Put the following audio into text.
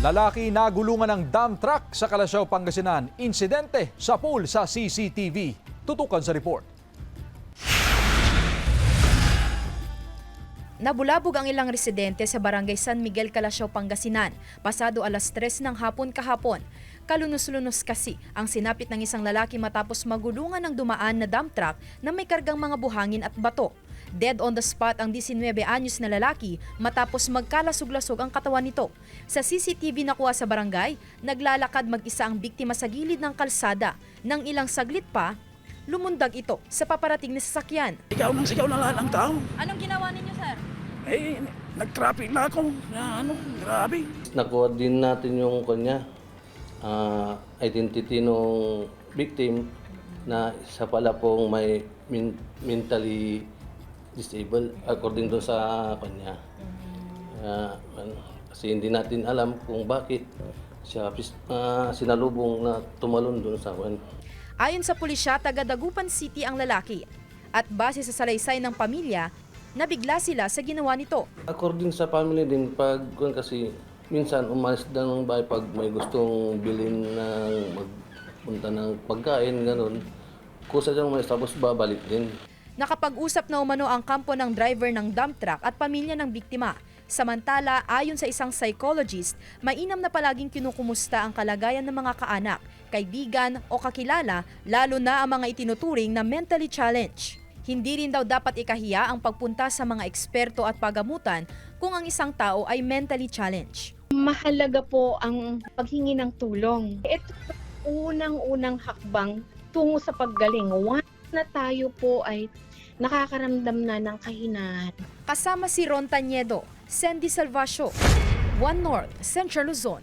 Lalaki nagulungan ng dump truck sa Calasiao, Pangasinan. Insidente sa pool sa CCTV. Tutukan sa report. Nabulabog ang ilang residente sa Barangay San Miguel, Calasiao, Pangasinan pasado alas 3 ng hapon kahapon. Kalunos-lunos kasi ang sinapit ng isang lalaki matapos magulungan ng dumaan na dump truck na may kargang mga buhangin at bato. Dead on the spot ang 19 anyos na lalaki matapos magkalasog-lasog ang katawan nito. Sa CCTV nakuha sa barangay, naglalakad mag-isa ang biktima sa gilid ng kalsada. Nang ilang saglit pa, lumundag ito sa paparating na sasakyan. Sigaw na lahat ng tao. Anong ginawa ninyo, sir? Nag-traffic na ako. Grabe. Nakuha din natin yung identity ng victim na isa pala pong may mentally disabled according doon sa kanya. Kasi hindi natin alam kung bakit siya sinalubong na tumalon doon sa kanya. Ayon sa pulisya, taga Dagupan City ang lalaki. At base sa salaysay ng pamilya, nabigla sila sa ginawa nito. According sa family din, kasi minsan umalis na ng bahay pag may gustong bilhin ng magpunta ng pagkain, gano'n. Kusa dyan umalis tapos babalik din. Nakapag-usap na umano ang kampo ng driver ng dump truck at pamilya ng biktima. Samantala, ayon sa isang psychologist, mainam na palaging kinukumusta ang kalagayan ng mga kaanak, kaibigan o kakilala, lalo na ang mga itinuturing na mentally challenged. Hindi rin daw dapat ikahiya ang pagpunta sa mga eksperto at pagamutan kung ang isang tao ay mentally challenged. Mahalaga po ang paghingi ng tulong. Ito unang-unang hakbang tungo sa paggaling. Once na tayo po ay nakakaramdam na ng kahinaan. Kasama si Ron Tañedo, Sandy Salvacio, One North, Central Luzon.